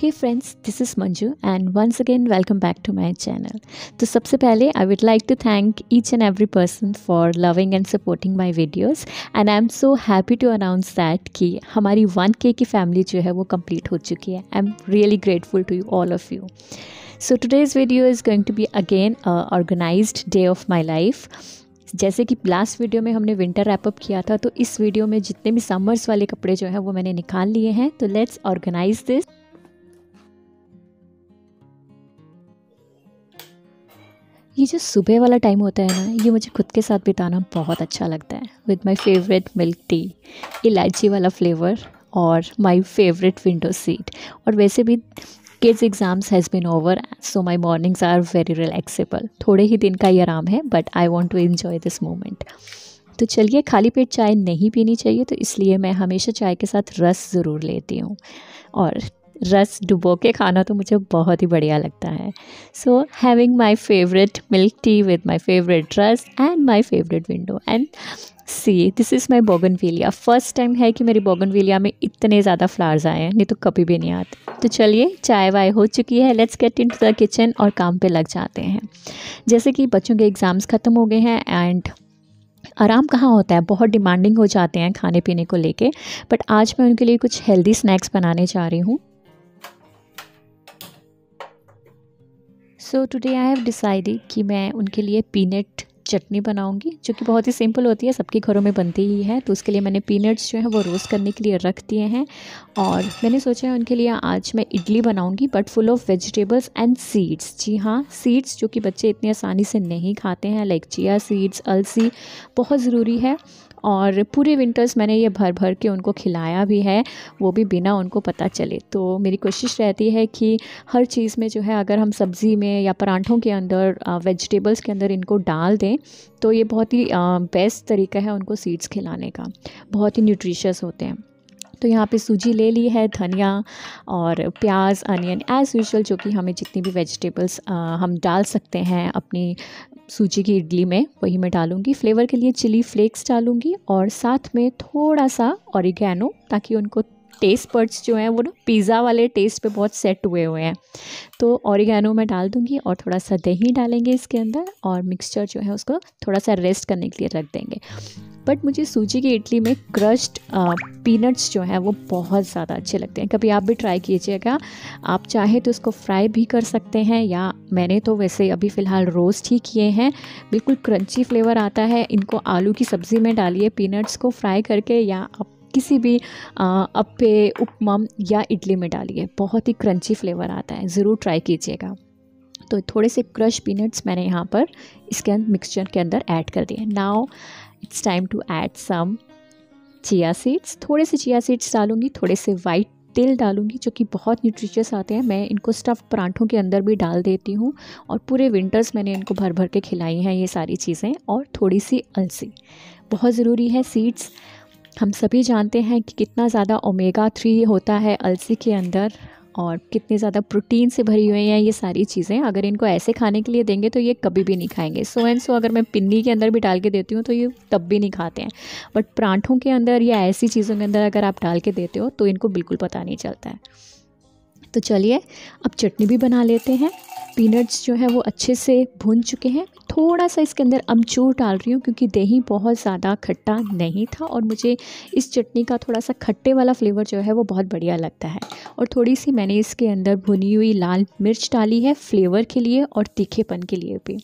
Hey friends, this is Manju and once again welcome back to my channel. तो सबसे पहले I would like to thank each and every person for loving and supporting my videos and I am so happy to announce that कि हमारी 1K की family जो है वो complete हो चुकी है. I am really grateful to you all of you. So today's video is going to be again a organized day of my life. जैसे कि लास्ट वीडियो में हमने विंटर रैपअप किया था, तो इस वीडियो में जितने भी समर्स वाले कपड़े जो हैं वो मैंने निकाल लिए हैं. तो लेट्स ऑर्गेनाइज दिस. ये जो सुबह वाला टाइम होता है ना, ये मुझे खुद के साथ बिताना बहुत अच्छा लगता है with my favourite milk T, इलायची वाला फ्लेवर और माय फेवरेट विंडो सीट. और वैसे भी kids exams has been over, so my mornings are very relaxable. थोड़े ही दिन का ही आराम है, but I want to enjoy this moment. तो चलिए, खाली पेट चाय नहीं पीनी चाहिए, तो इसलिए मैं हमेशा चाय के साथ रस ज़रूर लेती हूँ और रस डुबो के खाना तो मुझे बहुत ही बढ़िया लगता है. So having my favourite milk tea with my favourite rusk and my favourite window. And see, this is my bougainvillea. First time है कि मेरी बोगनविलिया में इतने ज़्यादा फ्लावर्स आए हैं, नहीं तो कभी भी नहीं आते. तो चलिए, चाय वाय हो चुकी है, let's get into the kitchen और काम पे लग जाते हैं. जैसे कि बच्चों के एग्ज़ाम्स ख़त्म हो गए हैं एंड आराम कहाँ होता है, बहुत डिमांडिंग हो जाते हैं खाने पीने को लेके. बट आज मैं उनके लिए कुछ हेल्दी स्नैक्स बनाने जा रही हूँ. So today I have decided कि मैं उनके लिए पीनट चटनी बनाऊंगी, जो कि बहुत ही सिंपल होती है, सबके घरों में बनती ही है. तो उसके लिए मैंने पीनट्स जो है वो रोस्ट करने के लिए रख दिए हैं. और मैंने सोचा है उनके लिए आज मैं इडली बनाऊंगी, but full of vegetables and seeds. जी हाँ, सीड्स जो कि बच्चे इतनी आसानी से नहीं खाते हैं, लाइक चिया सीड्स, अलसी बहुत ज़रूरी है. और पूरे विंटर्स मैंने ये भर भर के उनको खिलाया भी है, वो भी बिना उनको पता चले. तो मेरी कोशिश रहती है कि हर चीज़ में जो है, अगर हम सब्ज़ी में या पराठों के अंदर वेजिटेबल्स के अंदर इनको डाल दें, तो ये बहुत ही बेस्ट तरीका है उनको सीड्स खिलाने का. बहुत ही न्यूट्रिशियस होते हैं. तो यहाँ पे सूजी ले ली है, धनिया और प्याज, अनियन एज़ यूजुअल, जो कि हमें जितनी भी वेजिटेबल्स हम डाल सकते हैं अपनी सूजी की इडली में, वही मैं डालूँगी. फ्लेवर के लिए चिली फ्लेक्स डालूँगी और साथ में थोड़ा सा ऑरिगेनो, ताकि उनको टेस्ट बड्स जो हैं वो ना पिज़्ज़ा वाले टेस्ट पे बहुत सेट हुए हैं. तो ऑरिगेनो मैं डाल दूँगी और थोड़ा सा दही डालेंगे इसके अंदर और मिक्सचर जो है उसको थोड़ा सा रेस्ट करने के लिए रख देंगे. बट मुझे सूजी की इडली में क्रश्ड पीनट्स जो हैं वो बहुत ज़्यादा अच्छे लगते हैं. कभी आप भी ट्राई कीजिएगा. आप चाहे तो इसको फ्राई भी कर सकते हैं, या मैंने तो वैसे अभी फ़िलहाल रोस्ट ही किए हैं. बिल्कुल क्रंची फ्लेवर आता है. इनको आलू की सब्ज़ी में डालिए पीनट्स को फ्राई करके, या आप किसी भी अप्पे, उपमा या इडली में डालिए, बहुत ही क्रंची फ्लेवर आता है. ज़रूर ट्राई कीजिएगा. तो थोड़े से क्रश पीनट्स मैंने यहाँ पर इसके अंदर मिक्सचर के अंदर ऐड कर दिए. Now it's time to add some chia seeds. थोड़े से चिया सीड्स डालूँगी, थोड़े से वाइट तिल डालूँगी, जो कि बहुत न्यूट्रिशियस आते हैं. मैं इनको स्टफ़ पराठों के अंदर भी डाल देती हूँ और पूरे विंटर्स मैंने इनको भर भर के खिलाई हैं ये सारी चीज़ें. और थोड़ी सी अलसी बहुत ज़रूरी है. सीड्स हम सभी जानते हैं कि कितना ज़्यादा ओमेगा 3 होता है अलसी के अंदर, और कितनी ज़्यादा प्रोटीन से भरी हुई हैं ये सारी चीज़ें. अगर इनको ऐसे खाने के लिए देंगे तो ये कभी भी नहीं खाएंगे. सो एंड सो अगर मैं पिन्नी के अंदर भी डाल के देती हूँ तो ये तब भी नहीं खाते हैं. बट पराठों के अंदर या ऐसी चीज़ों के अंदर अगर आप डाल के देते हो तो इनको बिल्कुल पता नहीं चलता है. तो चलिए, अब चटनी भी बना लेते हैं. पीनट्स जो है वो अच्छे से भून चुके हैं. थोड़ा सा इसके अंदर अमचूर डाल रही हूँ, क्योंकि दही बहुत ज़्यादा खट्टा नहीं था और मुझे इस चटनी का थोड़ा सा खट्टे वाला फ्लेवर जो है वो बहुत बढ़िया लगता है. और थोड़ी सी मैंने इसके अंदर भुनी हुई लाल मिर्च डाली है फ्लेवर के लिए और तीखेपन के लिए भी.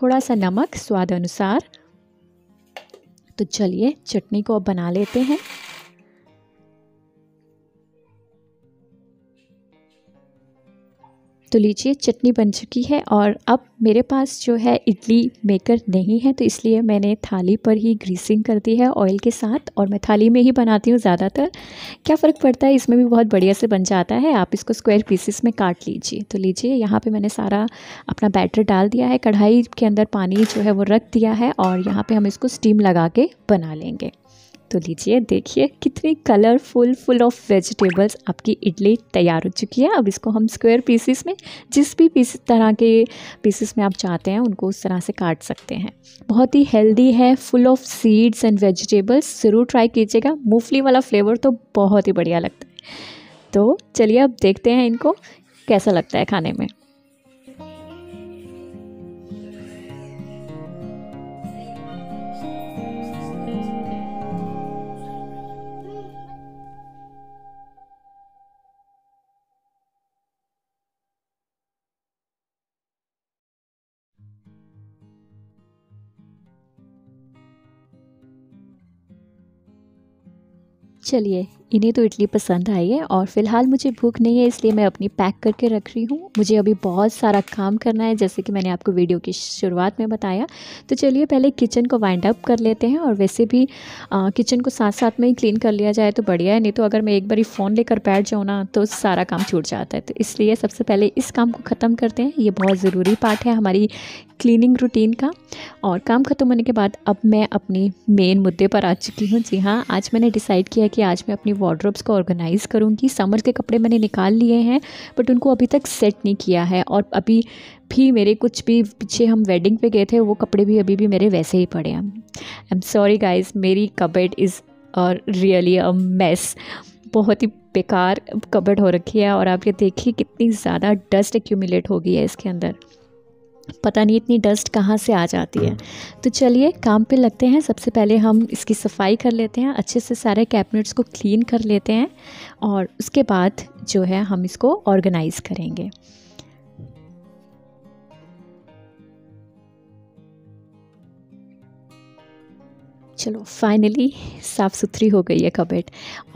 थोड़ा सा नमक स्वाद अनुसार. तो चलिए, चटनी को अब बना लेते हैं. तो लीजिए, चटनी बन चुकी है. और अब मेरे पास जो है इडली मेकर नहीं है, तो इसलिए मैंने थाली पर ही ग्रीसिंग कर दी है ऑयल के साथ, और मैं थाली में ही बनाती हूँ ज़्यादातर. क्या फ़र्क पड़ता है, इसमें भी बहुत बढ़िया से बन जाता है. आप इसको स्क्वायर पीसेस में काट लीजिए. तो लीजिए, यहाँ पे मैंने सारा अपना बैटर डाल दिया है. कढ़ाई के अंदर पानी जो है वो रख दिया है और यहाँ पर हम इसको स्टीम लगा के बना लेंगे. तो लीजिए, देखिए कितनी कलरफुल, फुल ऑफ वेजिटेबल्स आपकी इडली तैयार हो चुकी है. अब इसको हम स्क्वायर पीसेस में, जिस भी तरह के पीसेस में आप चाहते हैं उनको उस तरह से काट सकते हैं. बहुत ही हेल्दी है, full of seeds and vegetables. ज़रूर ट्राई कीजिएगा. मूंगफली वाला फ्लेवर तो बहुत ही बढ़िया लगता है. तो चलिए अब देखते हैं इनको कैसा लगता है खाने में। चलिए, इन्हें तो इडली पसंद आई है और फ़िलहाल मुझे भूख नहीं है, इसलिए मैं अपनी पैक करके रख रही हूँ। मुझे अभी बहुत सारा काम करना है, जैसे कि मैंने आपको वीडियो की शुरुआत में बताया। तो चलिए पहले किचन को वाइंड अप कर लेते हैं, और वैसे भी किचन को साथ साथ में ही क्लीन कर लिया जाए तो बढ़िया है, नहीं तो अगर मैं एक बारी फ़ोन लेकर बैठ जाऊँ ना तो सारा काम छूट जाता है। तो इसलिए सबसे पहले इस काम को ख़त्म करते हैं, ये बहुत ज़रूरी पार्ट है हमारी क्लीनिंग रूटीन का। और काम ख़त्म होने के बाद अब मैं अपनी मेन मुद्दे पर आ चुकी हूँ। जी हाँ, आज मैंने डिसाइड किया कि आज मैं अपनी वार्डरोब्स को ऑर्गेनाइज़ करूँगी। समर के कपड़े मैंने निकाल लिए हैं, बट उनको अभी तक सेट नहीं किया है, और अभी भी मेरे कुछ भी पीछे हम वेडिंग पे गए थे वो कपड़े भी अभी भी मेरे वैसे ही पड़े हैं। आई एम सॉरी गाइज़, मेरी cupboard is really a mess. बहुत ही बेकार कबर्ड हो रखी है, और आप ये देखिए कितनी ज़्यादा डस्ट एक्यूमुलेट हो गई है इसके अंदर। पता नहीं इतनी डस्ट कहाँ से आ जाती है। तो चलिए काम पे लगते हैं। सबसे पहले हम इसकी सफाई कर लेते हैं, अच्छे से सारे कैबिनेट्स को क्लीन कर लेते हैं, और उसके बाद जो है हम इसको ऑर्गेनाइज़ करेंगे। चलो फाइनली साफ़ सुथरी हो गई है कबर्ड।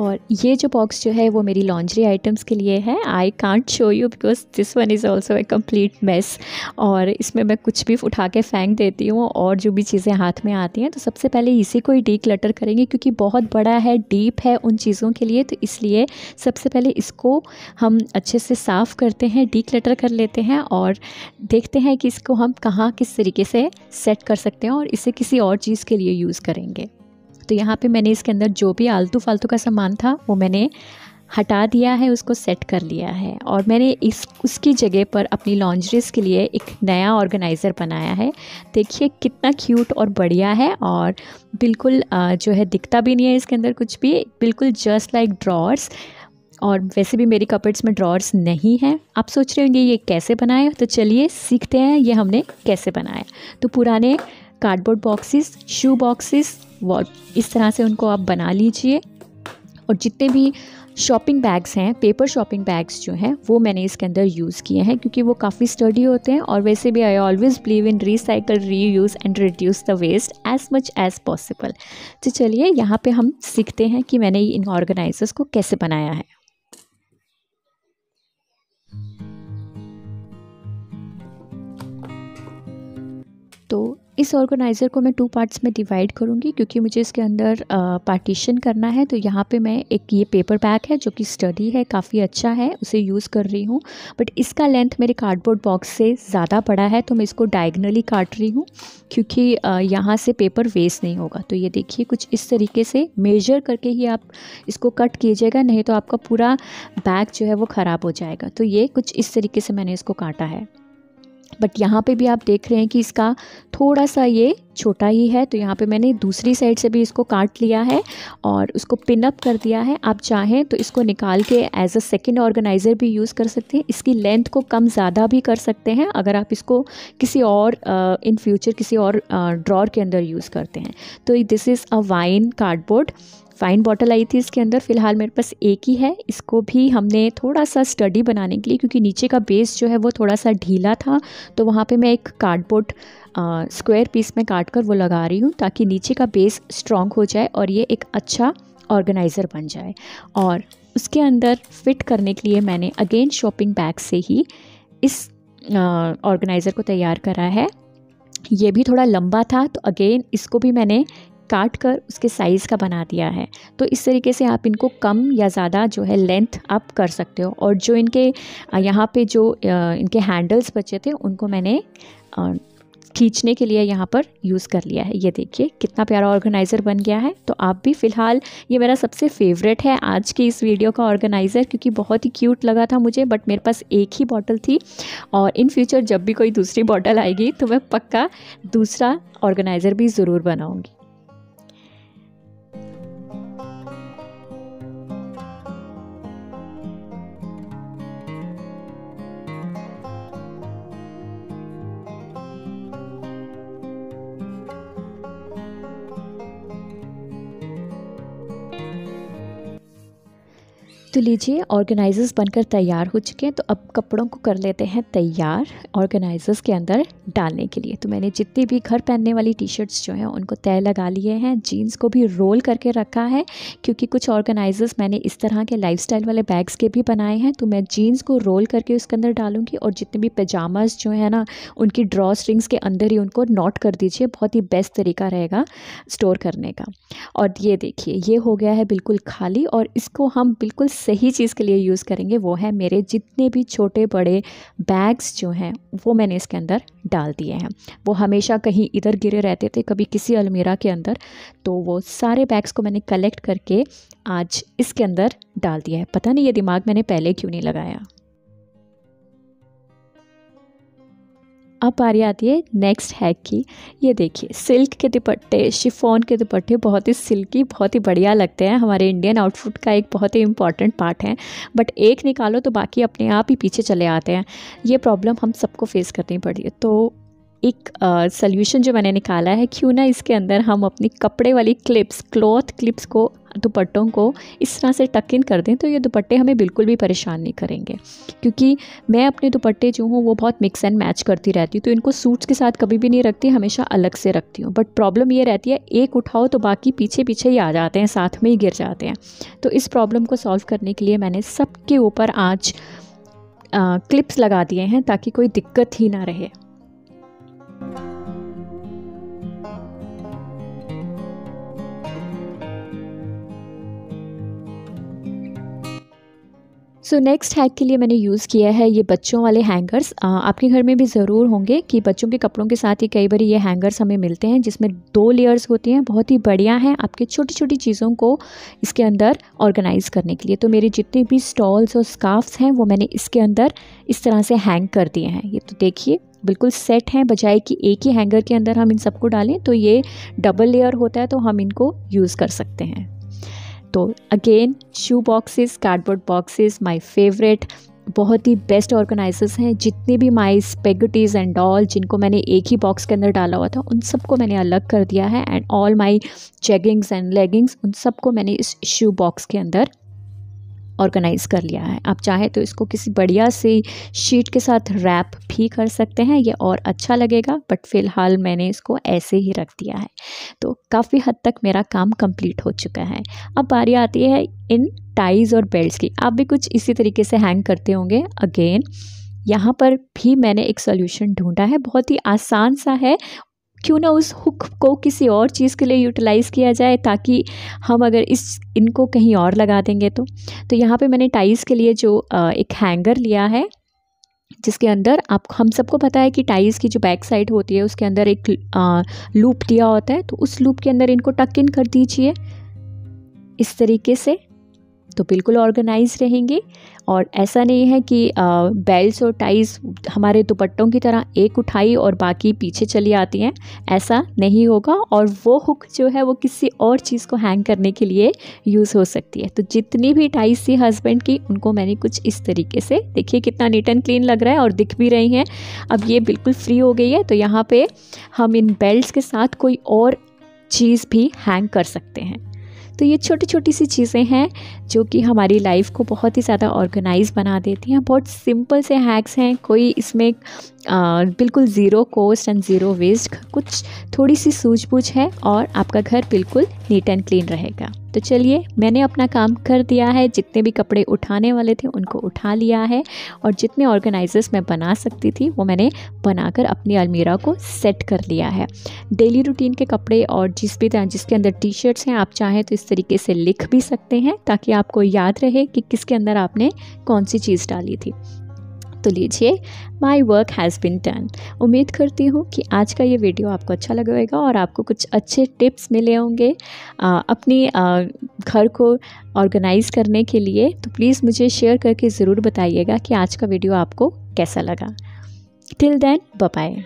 और ये जो बॉक्स जो है वो मेरी लॉन्ड्री आइटम्स के लिए है। I can't show you because this one is also A complete mess, और इसमें मैं कुछ भी उठा के फेंक देती हूँ और जो भी चीज़ें हाथ में आती हैं। तो सबसे पहले इसी को ही डीक्लटर करेंगे, क्योंकि बहुत बड़ा है, डीप है उन चीज़ों के लिए। तो इसलिए सबसे पहले इसको हम अच्छे से साफ़ करते हैं, डीक्लटर कर लेते हैं, और देखते हैं कि इसको हम कहाँ किस तरीके से सेट कर सकते हैं और इसे किसी और चीज़ के लिए यूज़ करेंगे। तो यहाँ पे मैंने इसके अंदर जो भी आलतू फालतू का सामान था वो मैंने हटा दिया है, उसको सेट कर लिया है, और मैंने उसकी जगह पर अपनी लॉन्ड्रीज के लिए एक नया ऑर्गेनाइज़र बनाया है। देखिए कितना क्यूट और बढ़िया है, और बिल्कुल जो है दिखता भी नहीं है इसके अंदर कुछ भी, बिल्कुल जस्ट लाइक ड्रॉर्स। और वैसे भी मेरी कपबोर्ड्स में ड्रॉर्स नहीं हैं। आप सोच रहे होंगे ये कैसे बनाया, तो चलिए सीखते हैं ये हमने कैसे बनाया। तो पुराने कार्डबोर्ड बॉक्सेस, शू बॉक्सेस, इस तरह से उनको आप बना लीजिए, और जितने भी शॉपिंग बैग्स हैं, पेपर शॉपिंग बैग्स जो हैं वो मैंने इसके अंदर यूज़ किए हैं, क्योंकि वो काफ़ी स्टडी होते हैं। और वैसे भी I always believe in recycle, reuse and reduce the waste as much as possible. तो चलिए यहाँ पे हम सीखते हैं कि मैंने इन ऑर्गेनाइजर्स को कैसे बनाया है। तो इस ऑर्गेनाइज़र को मैं 2 पार्ट्स में डिवाइड करूँगी, क्योंकि मुझे इसके अंदर पार्टीशन करना है। तो यहाँ पे मैं एक ये पेपर बैग है जो कि स्टडी है, काफ़ी अच्छा है, उसे यूज़ कर रही हूँ। बट इसका लेंथ मेरे कार्डबोर्ड बॉक्स से ज़्यादा बड़ा है, तो मैं इसको डायगनली काट रही हूँ, क्योंकि यहाँ से पेपर वेस्ट नहीं होगा। तो ये देखिए कुछ इस तरीके से मेजर करके ही आप इसको कट कीजिएगा, नहीं तो आपका पूरा बैग जो है वो ख़राब हो जाएगा। तो ये कुछ इस तरीके से मैंने इसको काटा है। बट यहाँ पे भी आप देख रहे हैं कि इसका थोड़ा सा ये छोटा ही है, तो यहाँ पे मैंने दूसरी साइड से भी इसको काट लिया है और उसको पिन अप कर दिया है। आप चाहें तो इसको निकाल के एज अ सेकेंड ऑर्गेनाइज़र भी यूज़ कर सकते हैं। इसकी लेंथ को कम ज़्यादा भी कर सकते हैं अगर आप इसको किसी और इन फ्यूचर किसी और ड्रॉर के अंदर यूज़ करते हैं। तो this is a wine cardboard. Fine bottle आई थी इसके अंदर, फ़िलहाल मेरे पास एक ही है। इसको भी हमने थोड़ा सा स्टडी बनाने के लिए, क्योंकि नीचे का बेस जो है वो थोड़ा सा ढीला था, तो वहाँ पे मैं एक कार्डबोर्ड स्क्वायर पीस में काट कर वो लगा रही हूँ, ताकि नीचे का बेस स्ट्रॉन्ग हो जाए और ये एक अच्छा ऑर्गेनाइज़र बन जाए। और उसके अंदर फिट करने के लिए मैंने अगेन शॉपिंग बैग से ही इस ऑर्गेनाइज़र को तैयार करा है। ये भी थोड़ा लंबा था, तो अगेन इसको भी मैंने काट कर उसके साइज़ का बना दिया है। तो इस तरीके से आप इनको कम या ज़्यादा जो है लेंथ आप कर सकते हो। और जो इनके यहाँ पे जो इनके हैंडल्स बचे थे उनको मैंने खींचने के लिए यहाँ पर यूज़ कर लिया है। ये देखिए कितना प्यारा ऑर्गेनाइज़र बन गया है। तो आप भी फ़िलहाल ये मेरा सबसे फेवरेट है आज की इस वीडियो का ऑर्गेनाइज़र, क्योंकि बहुत ही क्यूट लगा था मुझे। बट मेरे पास एक ही बॉटल थी, और इन फ्यूचर जब भी कोई दूसरी बॉटल आएगी तो मैं पक्का दूसरा ऑर्गेनाइज़र भी ज़रूर बनाऊँगी। तो लीजिए, ऑर्गेनाइजर्स बनकर तैयार हो चुके हैं। तो अब कपड़ों को कर लेते हैं तैयार ऑर्गेनाइजर्स के अंदर डालने के लिए। तो मैंने जितनी भी घर पहनने वाली टी शर्ट्स जो हैं उनको तय लगा लिए हैं। जीन्स को भी रोल करके रखा है, क्योंकि कुछ ऑर्गेनाइजर्स मैंने इस तरह के लाइफस्टाइल वाले बैग्स के भी बनाए हैं। तो मैं जीन्स को रोल करके उसके अंदर डालूंगी, और जितने भी पजामाज जो है ना, उनकी ड्रॉ स्ट्रिंग्स के अंदर ही उनको नॉट कर दीजिए। बहुत ही बेस्ट तरीका रहेगा स्टोर करने का। और ये देखिए, ये हो गया है बिल्कुल खाली, और इसको हम बिल्कुल सही चीज़ के लिए यूज़ करेंगे। वो है मेरे जितने भी छोटे बड़े बैग्स जो हैं वो मैंने इसके अंदर डाल दिए हैं। वो हमेशा कहीं इधर गिरे रहते थे, कभी किसी अलमीरा के अंदर। तो वो सारे बैग्स को मैंने कलेक्ट करके आज इसके अंदर डाल दिया है। पता नहीं ये दिमाग मैंने पहले क्यों नहीं लगाया। अब बारी आती है नेक्स्ट हैक की। ये देखिए, सिल्क के दुपट्टे, शिफॉन के दुपट्टे बहुत ही सिल्की, बहुत ही बढ़िया लगते हैं। हमारे इंडियन आउटफिट का एक बहुत ही इम्पॉर्टेंट पार्ट है। बट एक निकालो तो बाकी अपने आप ही पीछे चले आते हैं। ये प्रॉब्लम हम सबको फेस करनी पड़ी है। तो एक सल्यूशन जो मैंने निकाला है, क्यों ना इसके अंदर हम अपनी कपड़े वाली क्लिप्स, क्लॉथ क्लिप्स को दुपट्टों को इस तरह से टक इन कर दें, तो ये दुपट्टे हमें बिल्कुल भी परेशान नहीं करेंगे। क्योंकि मैं अपने दुपट्टे जो हूँ वो बहुत मिक्स एंड मैच करती रहती हूँ, तो इनको सूट्स के साथ कभी भी नहीं रखती, हमेशा अलग से रखती हूँ। बट प्रॉब्लम ये रहती है, एक उठाओ तो बाकी पीछे पीछे ही आ जाते हैं, साथ में ही गिर जाते हैं। तो इस प्रॉब्लम को सॉल्व करने के लिए मैंने सबके ऊपर आज क्लिप्स लगा दिए हैं, ताकि कोई दिक्कत ही ना रहे। सो नेक्स्ट हैक के लिए मैंने यूज़ किया है ये बच्चों वाले हैंगर्स। आपके घर में भी ज़रूर होंगे कि बच्चों के कपड़ों के साथ ही कई बार ये हैंगर्स हमें मिलते हैं, जिसमें 2 लेयर्स होती हैं। बहुत ही बढ़िया है आपके छोटी छोटी चीज़ों को इसके अंदर ऑर्गेनाइज़ करने के लिए। तो मेरे जितने भी स्टॉल्स और स्कार्फ्स हैं वो मैंने इसके अंदर इस तरह से हैंग कर दिए हैं। ये तो देखिए बिल्कुल सेट हैं, बजाय कि एक ही हैंगर के अंदर हम इन सबको डालें। तो ये डबल लेयर होता है, तो हम इनको यूज़ कर सकते हैं। तो again, shoe boxes, cardboard boxes my favourite, बहुत ही बेस्ट ऑर्गेनाइजर्स हैं। जितने भी माई स्पेगेटीज एंड ऑल जिनको मैंने एक ही बॉक्स के अंदर डाला हुआ था, उन सबको मैंने अलग कर दिया है। And all my jeggings and leggings, उन सबको मैंने इस शू बॉक्स के अंदर ऑर्गेनाइज़ कर लिया है। आप चाहें तो इसको किसी बढ़िया सी शीट के साथ रैप भी कर सकते हैं, ये और अच्छा लगेगा। बट फ़िलहाल मैंने इसको ऐसे ही रख दिया है। तो काफ़ी हद तक मेरा काम कंप्लीट हो चुका है। अब बारी आती है इन टाइज़ और बेल्ट्स की। आप भी कुछ इसी तरीके से हैंग करते होंगे। अगेन, यहाँ पर भी मैंने एक सोल्यूशन ढूंढा है, बहुत ही आसान सा है। क्यों ना उस हुक को किसी और चीज़ के लिए यूटिलाइज़ किया जाए, ताकि हम अगर इनको कहीं और लगा देंगे तो यहाँ पे मैंने टाइज़ के लिए जो एक हैंगर लिया है, जिसके अंदर हम सबको पता है कि टाइज़ की जो बैक साइड होती है उसके अंदर एक लूप दिया होता है। तो उस लूप के अंदर इनको टक इन कर दीजिए इस तरीके से, तो बिल्कुल ऑर्गेनाइज रहेंगे। और ऐसा नहीं है कि बेल्ट्स और टाइज़ हमारे दुपट्टों की तरह एक उठाई और बाकी पीछे चली आती हैं, ऐसा नहीं होगा। और वो हुक जो है वो किसी और चीज़ को हैंग करने के लिए यूज़ हो सकती है। तो जितनी भी टाइज़ थी हस्बैंड की, उनको मैंने कुछ इस तरीके से, देखिए कितना नीट एंड क्लीन लग रहा है और दिख भी रही हैं। अब ये बिल्कुल फ्री हो गई है, तो यहाँ पे हम इन बेल्ट्स के साथ कोई और चीज़ भी हैंग कर सकते हैं। तो ये छोटी छोटी सी चीज़ें हैं जो कि हमारी लाइफ को बहुत ही ज़्यादा ऑर्गेनाइज बना देती हैं। बहुत सिंपल से हैक्स हैं, कोई इसमें बिल्कुल zero cost and zero waste, कुछ थोड़ी सी सूझबूझ है और आपका घर बिल्कुल नीट एंड क्लीन रहेगा। तो चलिए, मैंने अपना काम कर दिया है। जितने भी कपड़े उठाने वाले थे उनको उठा लिया है, और जितने ऑर्गेनाइजर्स मैं बना सकती थी वो मैंने बनाकर अपनी अलमीरा को सेट कर लिया है। डेली रूटीन के कपड़े और जिसके अंदर टी शर्ट्स हैं, आप चाहें तो इस तरीके से लिख भी सकते हैं, ताकि आपको याद रहे कि किसके अंदर आपने कौन सी चीज़ डाली थी। तो लीजिए, my work has been done. उम्मीद करती हूँ कि आज का ये वीडियो आपको अच्छा लगा होगा और आपको कुछ अच्छे टिप्स मिले होंगे अपनी घर को ऑर्गेनाइज़ करने के लिए। तो प्लीज़ मुझे शेयर करके ज़रूर बताइएगा कि आज का वीडियो आपको कैसा लगा। Till then, bye bye.